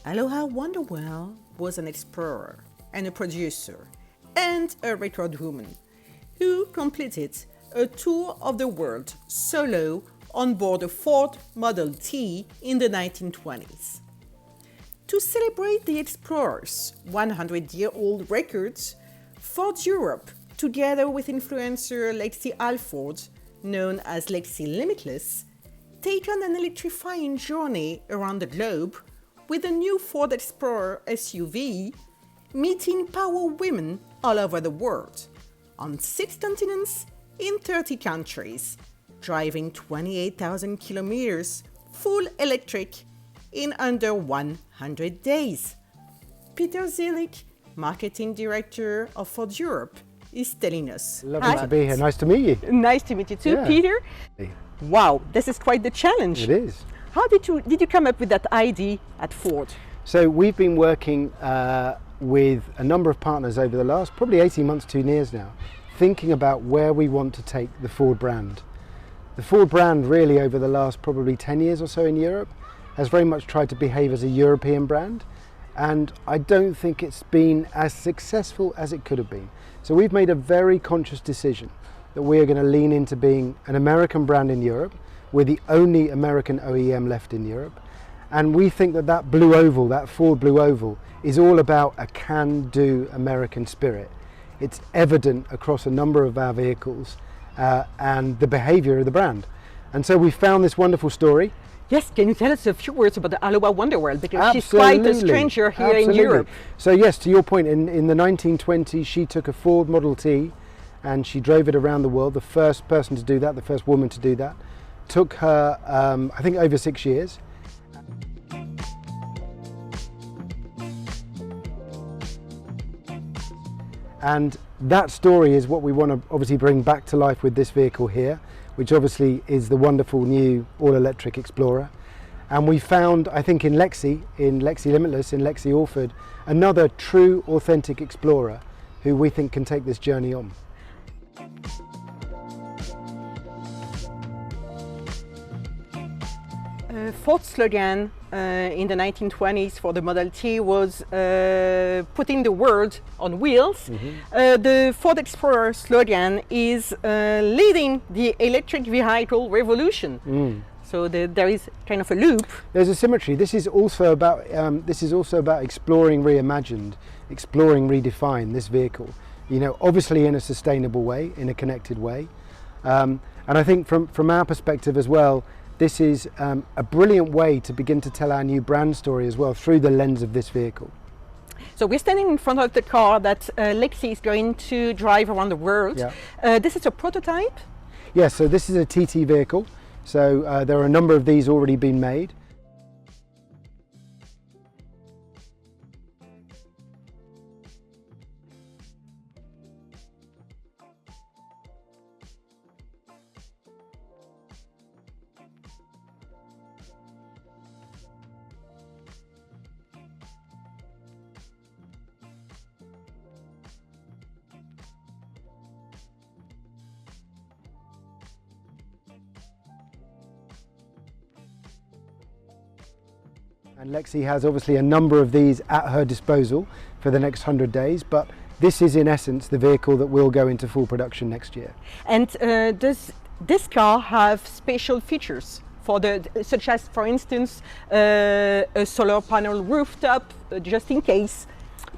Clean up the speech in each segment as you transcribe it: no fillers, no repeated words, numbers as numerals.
Aloha Wonderwell was an explorer and a producer and a record woman who completed a tour of the world solo on board a Ford Model T in the 1920s. To celebrate the explorer's 100-year-old records, Ford Europe, together with influencer Lexi Alford, known as Lexie Limitless, take on an electrifying journey around the globe with a new Ford Explorer SUV, meeting power women all over the world, on 6 continents in 30 countries, driving 28,000 kilometers full electric in under 100 days. Peter Zillik, Marketing Director of Ford Europe, is telling us. Lovely to be here. Nice to meet you. Nice to meet you too, Peter. Wow, this is quite the challenge. It is. How did you come up with that idea at Ford? So we've been working with a number of partners over the last probably 18 months, 2 years now, thinking about where we want to take the Ford brand. The Ford brand really over the last probably 10 years or so in Europe has very much tried to behave as a European brand, and I don't think it's been as successful as it could have been. So we've made a very conscious decision that we are going to lean into being an American brand in Europe. We're the only American OEM left in Europe, and we think that that blue oval, that Ford blue oval, is all about a can-do American spirit. It's evident across a number of our vehicles and the behavior of the brand. And so we found this wonderful story. Yes, can you tell us a few words about the Aloha Wonderworld? Because she's quite a stranger here in Europe. So yes, to your point, in the 1920s, she took a Ford Model T and she drove it around the world, the first person to do that, the first woman to do that. Took her, I think, over 6 years. And that story is what we want to obviously bring back to life with this vehicle here, which obviously is the wonderful new all-electric Explorer. And we found, I think, in Lexie Limitless, in Lexie Orford, another true, authentic Explorer who we think can take this journey on. Ford's slogan in the 1920s for the Model T was putting the world on wheels. The Ford Explorer slogan is leading the electric vehicle revolution. So there is kind of a loop. There's a symmetry. This is also about exploring reimagined, exploring redefined this vehicle. You know, obviously in a sustainable way, in a connected way, and I think from our perspective as well, this is a brilliant way to begin to tell our new brand story as well through the lens of this vehicle. So we're standing in front of the car that Lexi is going to drive around the world. This is a prototype? Yes, so this is a TT vehicle. So there are a number of these already been made. And Lexi has obviously a number of these at her disposal for the next 100 days, but this is in essence the vehicle that will go into full production next year. And does this car have special features such as, for instance, a solar panel rooftop, just in case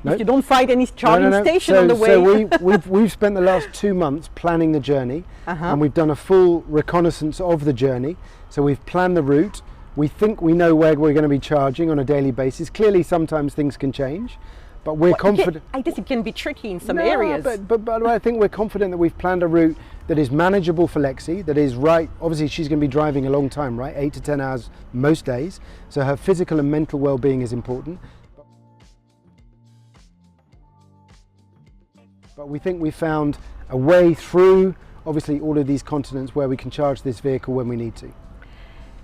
if you don't find any charging station on the way? So we've spent the last 2 months planning the journey, and we've done a full reconnaissance of the journey. So we've planned the route. We think we know where we're going to be charging on a daily basis. Clearly, sometimes things can change, but we're confident. I guess it can be tricky in some areas. But I think we're confident that we've planned a route that is manageable for Lexi, that is right. Obviously, she's going to be driving a long time, right? 8 to 10 hours most days. So her physical and mental well-being is important. But we think we found a way through, obviously, all of these continents where we can charge this vehicle when we need to.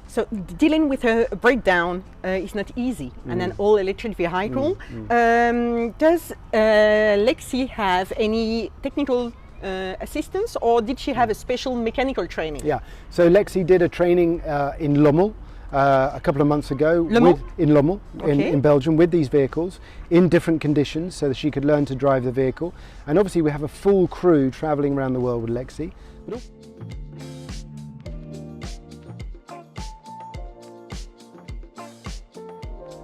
So dealing with a breakdown is not easy, and an all-electric vehicle. Does Lexi have any technical assistance, or did she have a special mechanical training? Yeah, so Lexi did a training in Lommel, a couple of months ago in Lommel, in Belgium, with these vehicles in different conditions so that she could learn to drive the vehicle. And obviously we have a full crew travelling around the world with Lexi.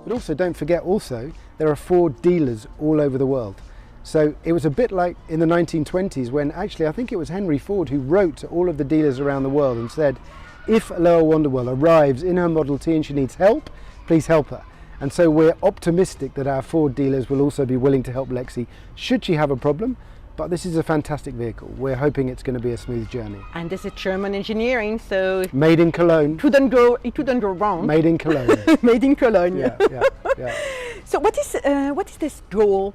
But also don't forget there are Ford dealers all over the world. So it was a bit like in the 1920s when actually I think it was Henry Ford who wrote to all of the dealers around the world and said, if Loa Wonderwell arrives in her Model T and she needs help, please help her. And so we're optimistic that our Ford dealers will also be willing to help Lexi should she have a problem. But this is a fantastic vehicle. We're hoping it's going to be a smooth journey. And this is German engineering, so made in Cologne. It couldn't go wrong. Made in Cologne. Made in Cologne. Yeah. So what is this goal?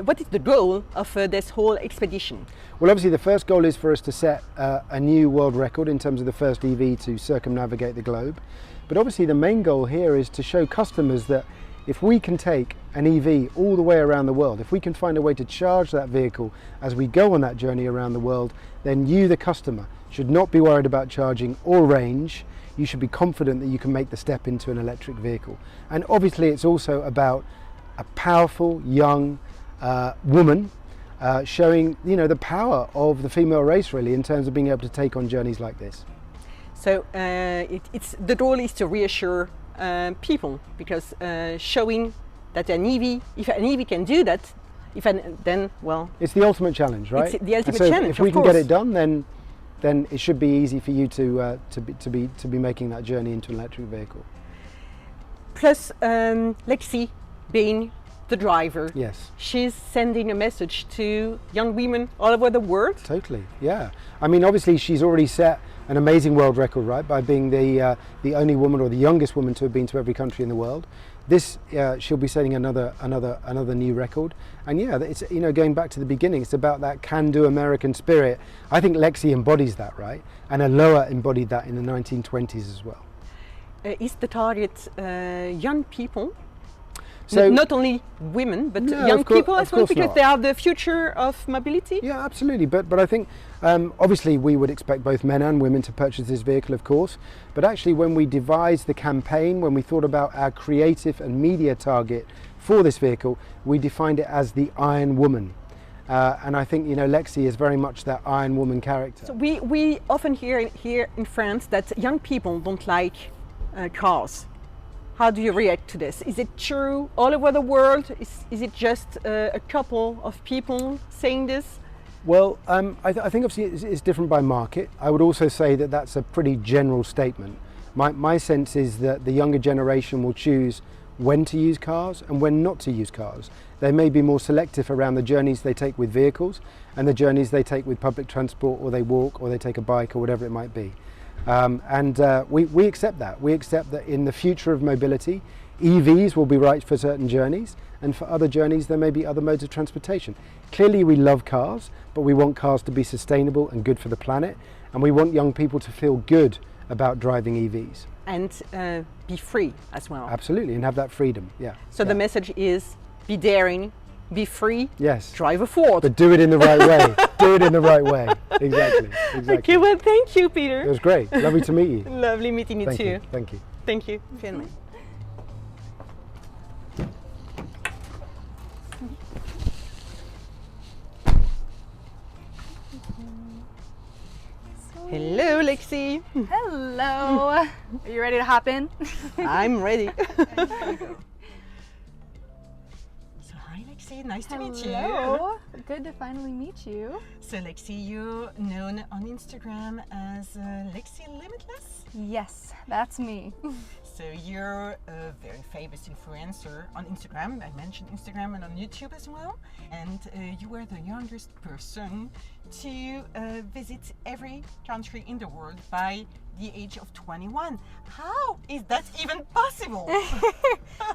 What is the goal of this whole expedition? Well, obviously the first goal is for us to set a new world record in terms of the first EV to circumnavigate the globe. But obviously the main goal here is to show customers that if we can take an EV all the way around the world, if we can find a way to charge that vehicle as we go on that journey around the world, then you, the customer, should not be worried about charging or range. You should be confident that you can make the step into an electric vehicle. And obviously it's also about a powerful young woman showing the power of the female race really in terms of being able to take on journeys like this. So it's the goal is to reassure people, because showing that if an EV can do that, it's the ultimate challenge, right? It's the ultimate challenge. If we can get it done, then it should be easy for you to be making that journey into an electric vehicle. Plus, Lexi being the driver, yes, she's sending a message to young women all over the world. Totally, yeah. I mean, obviously, she's already set an amazing world record, right, by being the only woman or the youngest woman to have been to every country in the world. This she'll be setting another new record. And yeah, it's going back to the beginning. It's about that can-do American spirit. I think Lexi embodies that, right, and Loa embodied that in the 1920s as well. Is the target young people? So not only women, but young people as well, because they are the future of mobility? Yeah, absolutely. But I think obviously we would expect both men and women to purchase this vehicle, of course. But actually when we devised the campaign, when we thought about our creative and media target for this vehicle, we defined it as the Iron Woman. And I think Lexi is very much that Iron Woman character. So we often hear here in France that young people don't like cars. How do you react to this? Is it true all over the world? Is it just a couple of people saying this? Well, I think obviously it's different by market. I would also say that that's a pretty general statement. My sense is that the younger generation will choose when to use cars and when not to use cars. They may be more selective around the journeys they take with vehicles and the journeys they take with public transport, or they walk, or they take a bike, or whatever it might be. We accept that. We accept that in the future of mobility, EVs will be right for certain journeys, and for other journeys there may be other modes of transportation. Clearly we love cars, but we want cars to be sustainable and good for the planet, and we want young people to feel good about driving EVs. And be free as well. Absolutely, and have that freedom, yeah. So the message is be daring, be free, yes, drive a Ford. But do it in the right way. Do it in the right way. Exactly. Okay, well, thank you, Peter. It was great. Lovely to meet you. Lovely meeting you too. Thank you. Thank you. Finley. Hello, Lexi. Hello. Are you ready to hop in? I'm ready. So hi, Lexi. Nice to meet you. Hello. Good to finally meet you. So Lexi, you're known on Instagram as Lexie Limitless? Yes, that's me. So you're a very famous influencer on Instagram. I mentioned Instagram and on YouTube as well. And you were the youngest person to visit every country in the world by the age of 21. How is that even possible?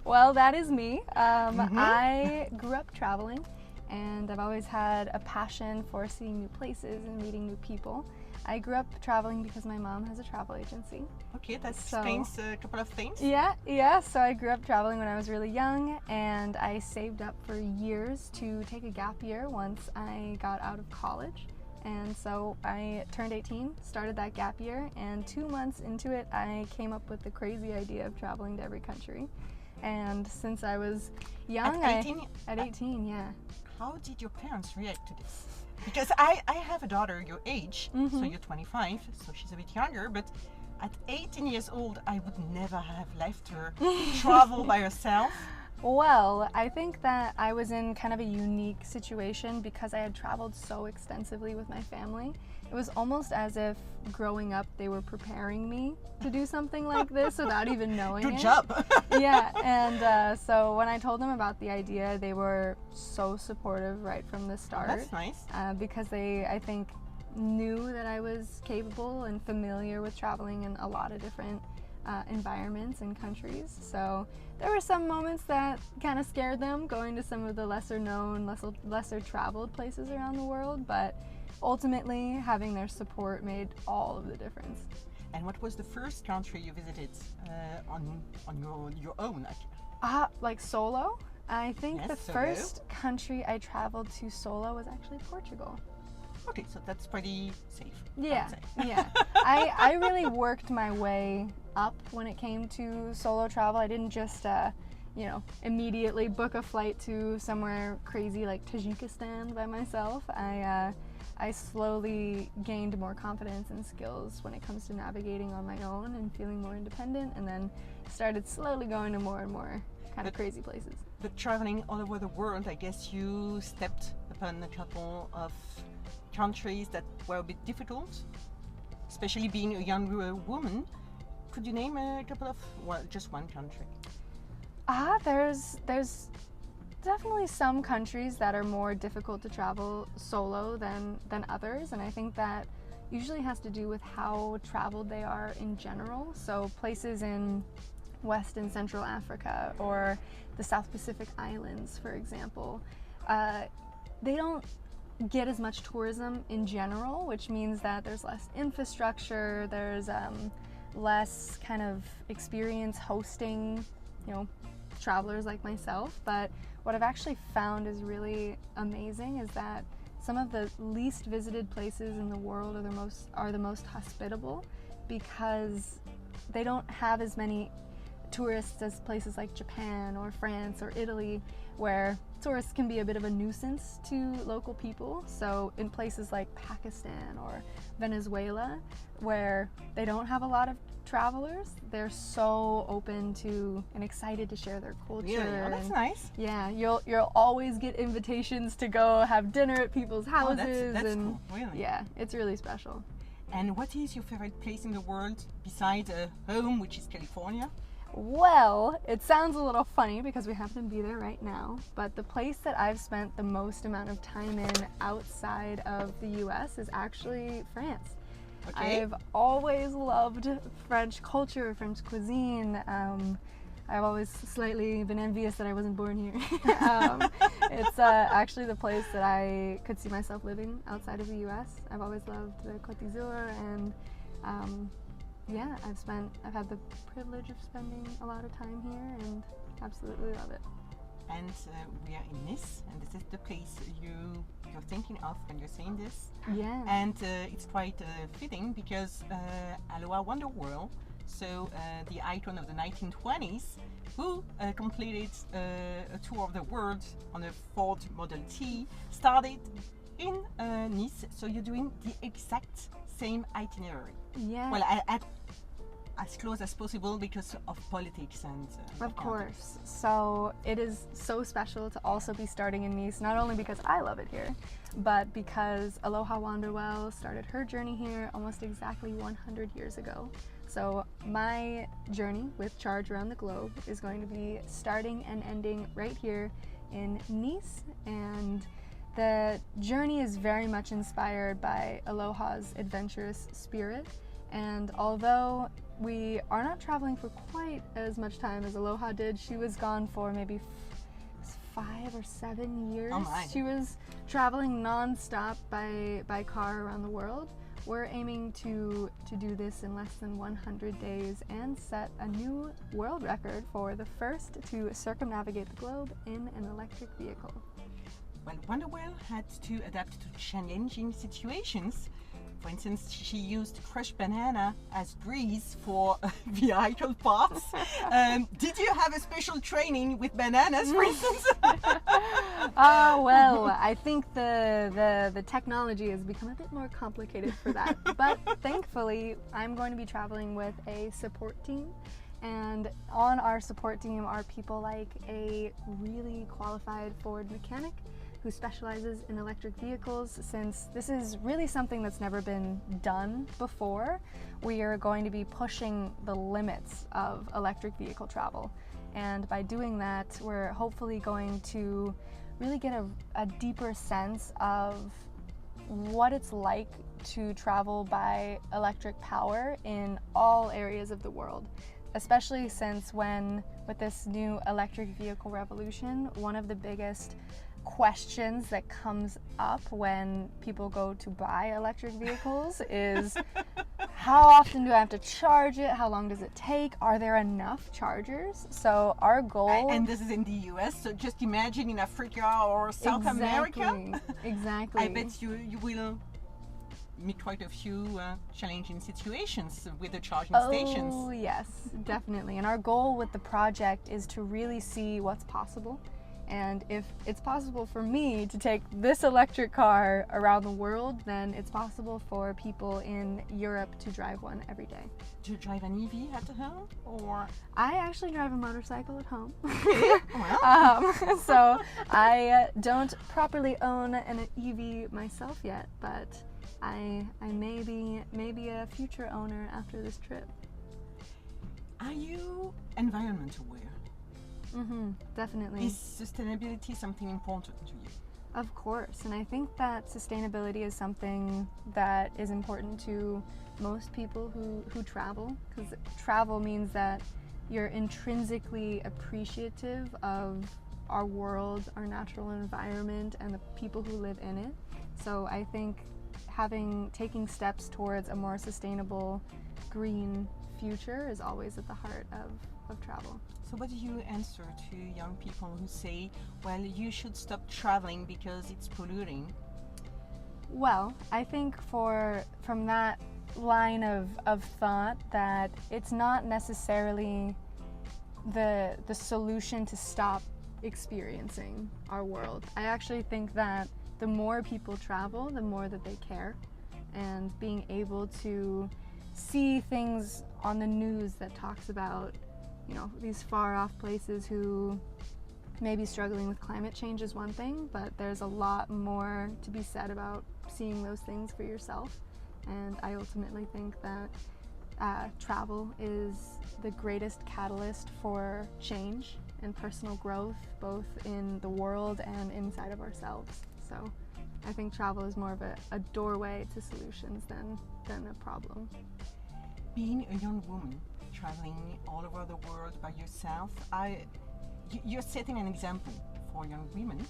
Well, that is me. I grew up traveling, and I've always had a passion for seeing new places and meeting new people. I grew up traveling because my mom has a travel agency. Okay, that explains a couple of things. Yeah. So I grew up traveling when I was really young, and I saved up for years to take a gap year once I got out of college. And so I turned 18, started that gap year, and 2 months into it, I came up with the crazy idea of traveling to every country. And since I was young, At 18? At 18, yeah. How did your parents react to this? Because I have a daughter your age, so you're 25, so she's a bit younger, but at 18 years old, I would never have left her travel by herself. Well, I think that I was in kind of a unique situation because I had traveled so extensively with my family. It was almost as if growing up they were preparing me to do something like this without even knowing Good it. job. Yeah, and so when I told them about the idea, they were so supportive right from the start. That's nice. Because they, I think, knew that I was capable and familiar with traveling in a lot of different environments and countries. So there were some moments that kind of scared them, going to some of the lesser known, lesser traveled places around the world, but ultimately having their support made all of the difference. And what was the first country you visited on your own? Like solo? I think Yes, the solo. first country I traveled to solo was actually Portugal. Okay, so that's pretty safe. Yeah, I would say. yeah. I really worked my way up when it came to solo travel. I didn't just, immediately book a flight to somewhere crazy like Tajikistan by myself. I slowly gained more confidence and skills when it comes to navigating on my own and feeling more independent, and then started slowly going to more and more kind of crazy places. But traveling all over the world, I guess you stepped upon a couple of countries that were a bit difficult, especially being a young woman. Could you name a couple of, well, just one country? There's definitely some countries that are more difficult to travel solo than others, and I think that usually has to do with how traveled they are in general. So places in West and Central Africa or the South Pacific Islands, for example, they don't get as much tourism in general, which means that there's less infrastructure, there's less kind of experience hosting, travelers like myself. But what I've actually found is really amazing is that some of the least visited places in the world are the most hospitable, because they don't have as many tourists as places like Japan or France or Italy, where tourists can be a bit of a nuisance to local people. So in places like Pakistan or Venezuela, where they don't have a lot of travelers, they're so open to and excited to share their culture. Yeah, that's nice. Yeah, you'll always get invitations to go have dinner at people's houses. That's and cool, really. yeah, it's really special. And what is your favorite place in the world besides home, which is California? Well, it sounds a little funny because we happen to be there right now, but the place that I've spent the most amount of time in outside of the US is actually France. Okay. I've always loved French culture, French cuisine. I've always slightly been envious that I wasn't born here. It's actually the place that I could see myself living outside of the US. I've always loved the Côte d'Azur, and yeah, I've had the privilege of spending a lot of time here and absolutely love it. And we are in Nice, and this is the place you're thinking of when you're saying this. Yeah. And it's quite fitting because Aloha Wonder World, so the icon of the 1920s, who completed a tour of the world on a Ford Model T, started in Nice. So you're doing the exact same itinerary. Yeah. Well, as close as possible because of politics and of course. So it is so special to also be starting in Nice, not only because I love it here, but because Aloha Wanderwell started her journey here almost exactly 100 years ago. So my journey with Charge Around the Globe is going to be starting and ending right here in Nice, and the journey is very much inspired by Aloha's adventurous spirit. And although we are not traveling for quite as much time as Aloha did, she was gone for maybe 5 or 7 years. Oh my. She was traveling non-stop by car around the world. We're aiming to do this in less than 100 days and set a new world record for the first to circumnavigate the globe in an electric vehicle. Well, Wonder Whale had to adapt to challenging situations. For instance, she used crushed banana as grease for vehicle parts. Did you have a special training with bananas, for instance? Well, I think the technology has become a bit more complicated for that. But thankfully, I'm going to be traveling with a support team. And on our support team are people like a really qualified Ford mechanic who specializes in electric vehicles. Since this is really something that's never been done before, we are going to be pushing the limits of electric vehicle travel. And by doing that, we're hopefully going to really get a deeper sense of what it's like to travel by electric power in all areas of the world. Especially since with this new electric vehicle revolution, one of the biggest questions that comes up when people go to buy electric vehicles is how often do I have to charge it? How long does it take? Are there enough chargers? So our goal... And this is in the US, so just imagine in Africa or South America. Exactly. I bet you will meet quite a few challenging situations with the charging stations. Oh yes, definitely. And our goal with the project is to really see what's possible. And if it's possible for me to take this electric car around the world, then it's possible for people in Europe to drive one every day. Do you drive an EV at home, or? I actually drive a motorcycle at home. Well. So I don't properly own an EV myself yet, but I may be a future owner after this trip. Are you environment aware? Definitely. Is sustainability something important to you? Of course, and I think that sustainability is something that is important to most people who travel, because travel means that you're intrinsically appreciative of our world, our natural environment, and the people who live in it. So I think taking steps towards a more sustainable, green future is always at the heart of travel. So what do you answer to young people who say, well, you should stop traveling because it's polluting? Well, I think from that line of thought that it's not necessarily the solution to stop experiencing our world. I actually think that the more people travel, the more that they care, and being able to see things on the news that talks about, these far off places who may be struggling with climate change is one thing, but there's a lot more to be said about seeing those things for yourself. And I ultimately think that travel is the greatest catalyst for change and personal growth, both in the world and inside of ourselves. So I think travel is more of a doorway to solutions than a problem. Being a young woman traveling all over the world by yourself, you're setting an example for young women,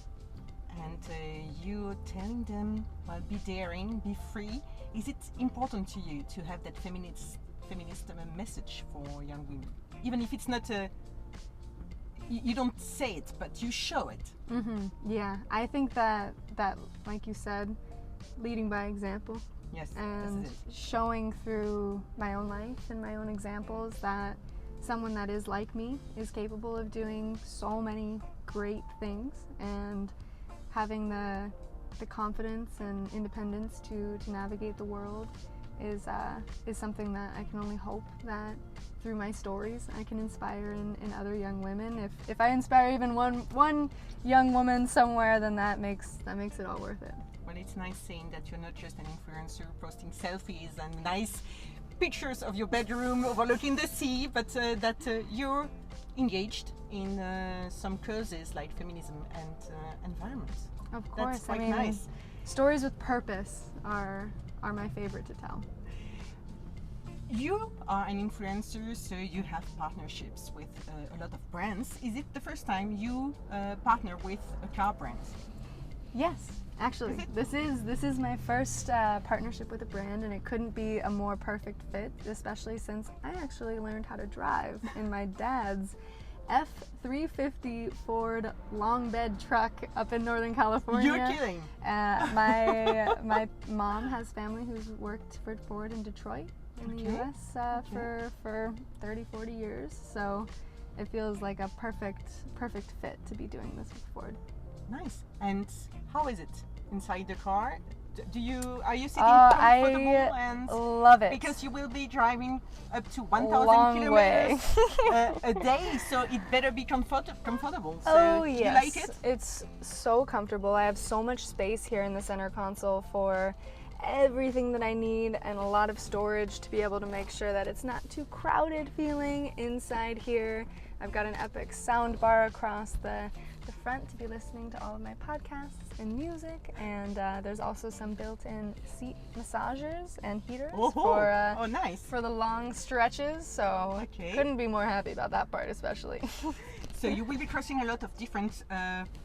and you're telling them, well, be daring, be free. Is it important to you to have that feminist message for young women, even if it's not you don't say it, but you show it? Yeah, I think that like you said, leading by example. Yes, and showing through my own life and my own examples that someone that is like me is capable of doing so many great things, and having the confidence and independence to navigate the world is something that I can only hope that through my stories I can inspire in other young women. If I inspire even one young woman somewhere, then that makes it all worth it. Well, it's nice saying that you're not just an influencer posting selfies and nice pictures of your bedroom overlooking the sea, but that you're engaged in some causes like feminism and environment. Of course, that's quite nice. Stories with purpose are my favorite to tell. You are an influencer, so you have partnerships with a lot of brands. Is it the first time you partner with a car brand? Yes, actually, this is my first partnership with a brand, and it couldn't be a more perfect fit, especially since I actually learned how to drive in my dad's F-350 Ford long bed truck up in Northern California. You're kidding. My mom has family who's worked for Ford in Detroit in the US for 30, 40 years. So it feels like a perfect fit to be doing this with Ford. Nice. And how is it inside the car? Are you sitting comfortable? I love it. Because you will be driving up to 1,000 Long kilometers a day, so it better be comfortable. So Oh do yes, you like it? It's so comfortable. I have so much space here in the center console for everything that I need, and a lot of storage to be able to make sure that it's not too crowded feeling inside here. I've got an epic sound bar across the front to be listening to all of my podcasts and music, and there's also some built-in seat massagers and heaters nice. for the long stretches, so couldn't be more happy about that part especially. So you will be crossing a lot of different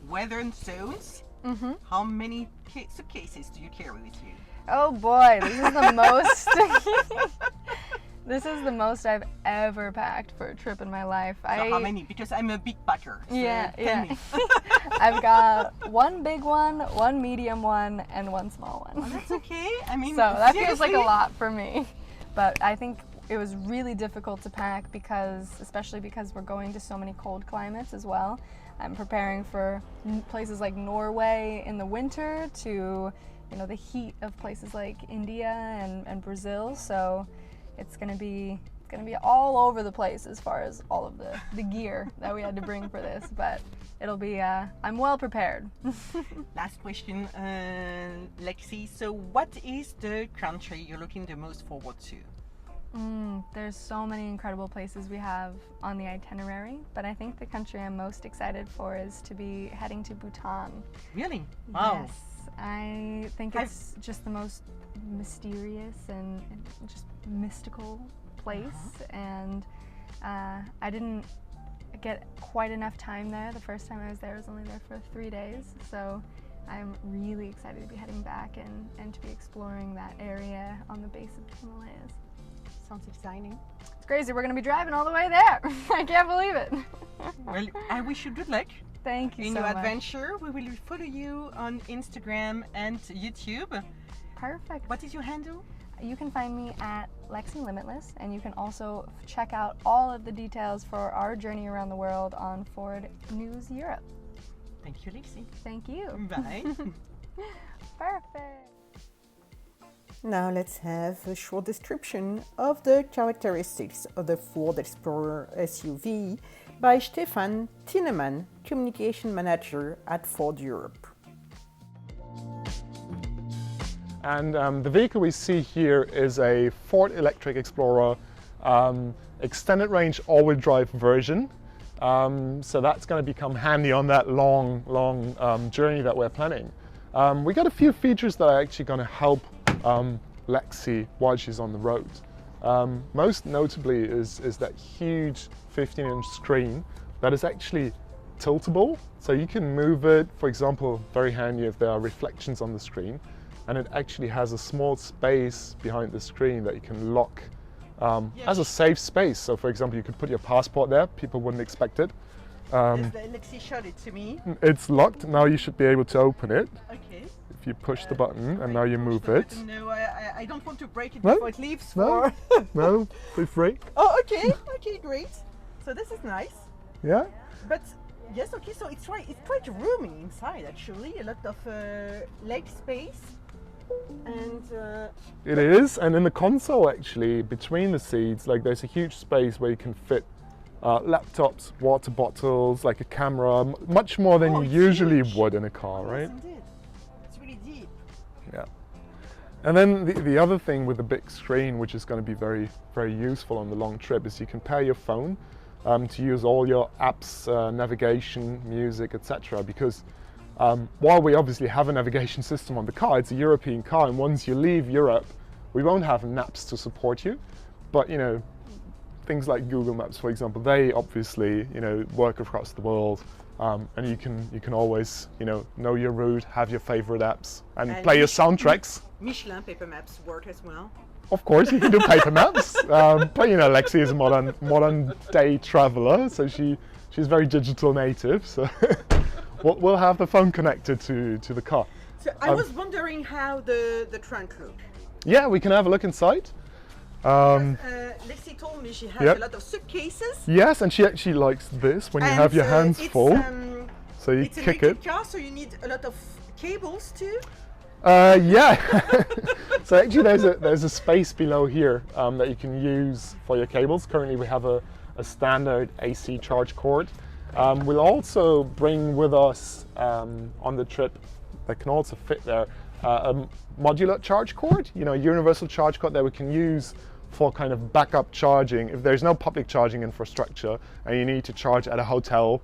weather zones. Mm-hmm. How many suitcases do you carry with you? Oh boy, this is the most this is the most I've ever packed for a trip in my life. So how many? Because I'm a big packer. So tell me. I've got one big one medium one, and one small one. Oh, that's okay. I mean, so that seriously? feels like a lot for me. But I think it was really difficult to pack especially because we're going to so many cold climates as well. I'm preparing for places like Norway in the winter to, the heat of places like India and Brazil. So it's gonna be all over the place as far as all of the gear that we had to bring for this, but it'll be I'm well prepared. Last question, Lexi. So what is the country you're looking the most forward to? There's so many incredible places we have on the itinerary, but I think the country I'm most excited for is to be heading to Bhutan. Really? Wow. Yes, I think it's just the most mysterious and just mystical place, and I didn't get quite enough time there. The first time I was there, I was only there for 3 days, so I'm really excited to be heading back and to be exploring that area on the base of the Himalayas. Sounds exciting. It's crazy, we're going to be driving all the way there. I can't believe it. Well, I wish you good luck. Thank you in so your much. adventure. We will follow you on Instagram and YouTube. Perfect. What is your handle? You can find me at Lexie Limitless, and you can also check out all of the details for our journey around the world on Ford News Europe. Thank you, Lexi. Thank you. Bye. Perfect. Now let's have a short description of the characteristics of the Ford Explorer SUV by Stefan Tinnemann, Communication Manager at Ford Europe. And the vehicle we see here is a Ford Electric Explorer extended range all-wheel drive version. So that's going to become handy on that long journey that we're planning. We got a few features that are actually going to help Lexi while she's on the road. Most notably is that huge 15-inch screen that is actually tiltable, so you can move it. For example, very handy if there are reflections on the screen, and it actually has a small space behind the screen that you can lock as a safe space. So for example, you could put your passport there, people wouldn't expect it. Lexi showed it to me. It's locked, now you should be able to open it. Okay. If you push the button and now you move it. No, I don't want to break it before it leaves. No, no, feel free. Oh, okay, okay, great. So this is nice. Yeah. But yes, okay, so it's quite roomy inside actually, a lot of leg space. And it is, and in the console actually, between the seats, like there's a huge space where you can fit laptops, water bottles, like a camera, much more than you usually would in a car, right? Yes, indeed. It's really deep. Yeah. And then the other thing with the big screen, which is going to be very, very useful on the long trip, is you can pair your phone to use all your apps, navigation, music, etc. Because while we obviously have a navigation system on the car, it's a European car, and once you leave Europe, we won't have maps to support you. But things like Google Maps, for example, they obviously work across the world, and you can always know your route, have your favorite apps, and play your soundtracks. Michelin paper maps work as well. Of course, you can do paper maps, but Lexi is a modern day traveler, so she she's very digital native, so we'll have the phone connected to the car. So I was wondering how the trunk looks. Yeah, we can have a look inside. Lexi told me she has Yep. a lot of suitcases. Yes, and she actually likes this when you have your hands full. So you it's an kick electric it. car, so you need a lot of cables too. Yeah. So actually there's a space below here that you can use for your cables. Currently we have a standard AC charge cord. We'll also bring with us on the trip, that can also fit there, a modular charge cord, you know, a universal charge cord that we can use for kind of backup charging. If there's no public charging infrastructure and you need to charge at a hotel,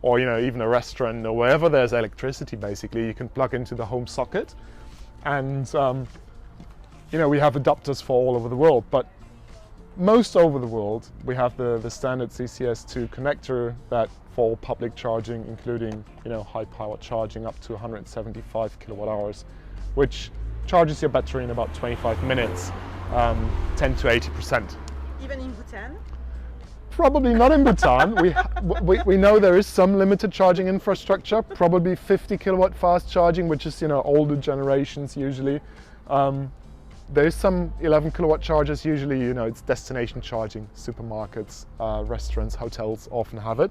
or you know, even a restaurant or wherever there's electricity, basically you can plug into the home socket. And you know, we have adapters for all over the world, but most over the world we have the standard CCS2 connector that for public charging, including, you know, high power charging up to 175 kilowatt hours, which charges your battery in about 25 minutes, 10 to 80%. Even in Bhutan? Probably not in Bhutan. We know there is some limited charging infrastructure, probably 50 kilowatt fast charging, which is, you know, older generations usually. There's some 11 kilowatt chargers, usually, you know, it's destination charging. Supermarkets, restaurants, hotels often have it.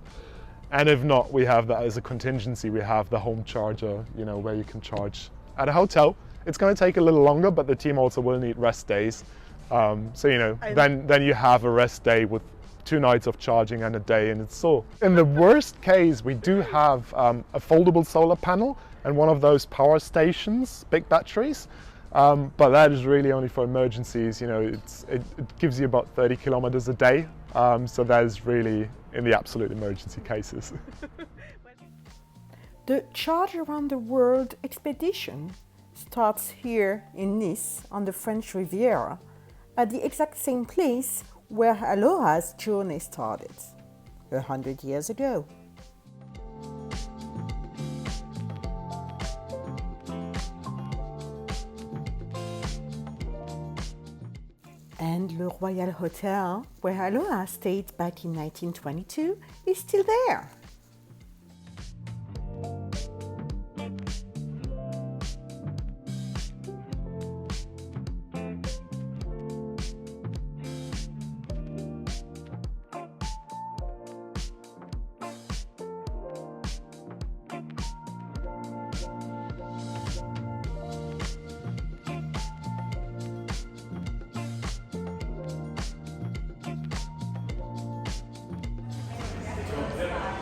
And if not, we have that as a contingency. We have the home charger, you know, where you can charge at a hotel. It's going to take a little longer, but the team also will need rest days. So, you know, then you have a rest day with 2 nights of charging and a day in Seoul. In the worst case, we do have a foldable solar panel and one of those power stations, big batteries. But that is really only for emergencies. You know, it gives you about 30 kilometers a day. So that is really in the absolute emergency cases. The Charge Around the World expedition starts here in Nice on the French Riviera, at the exact same place where Aloha's journey started 100 years ago. And Le Royal Hotel, where Aloha stayed back in 1922, is still there.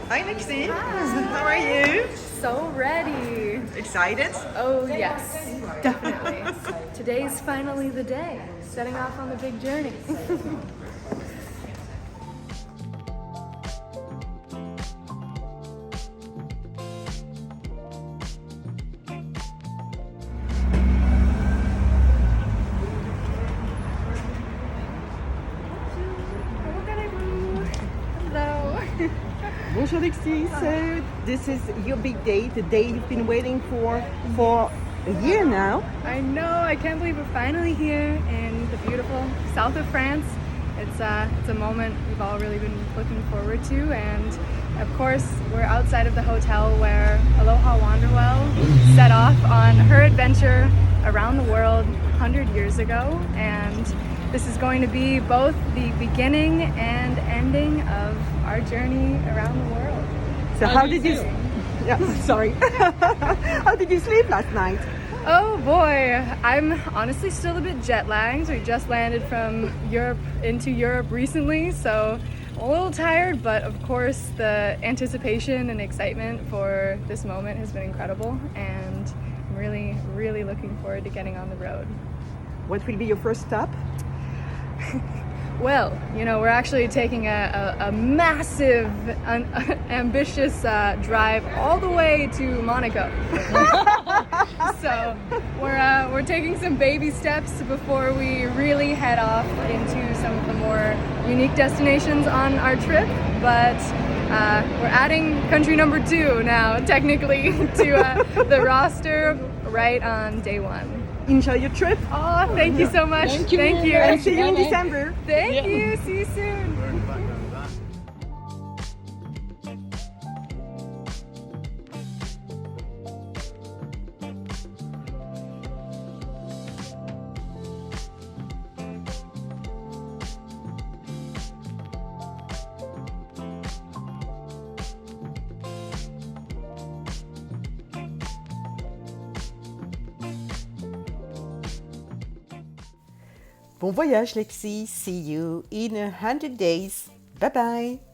Hi Lexi. Hi. How are you? So ready. Excited? Oh yes, definitely. Today's finally the day. Setting off on the big journey. Bonjour Lexi. So this is your big day, the day you've been waiting for a year now. I know, I can't believe we're finally here in the beautiful south of France. It's a moment we've all really been looking forward to, and of course we're outside of the hotel where Aloha Wanderwell set off on her adventure around the world 100 years ago, and this is going to be both the beginning and ending of our journey around the world. So how did you? Yeah, sorry. How did you sleep last night? Oh boy, I'm honestly still a bit jet lagged. We just landed from Europe into Europe recently, so I'm a little tired, but of course the anticipation and excitement for this moment has been incredible, and I'm really, really looking forward to getting on the road. What will be your first stop? Well, you know, we're actually taking a massive, ambitious drive all the way to Monaco. So we're taking some baby steps before we really head off into some of the more unique destinations on our trip. But we're adding country number 2 now, technically, to the roster right on day 1. Enjoy your trip. Oh, thank you so much. Thank you. And see you in December. Thank you. See you soon. Bon voyage, Lexi. See you in 100 days. Bye bye.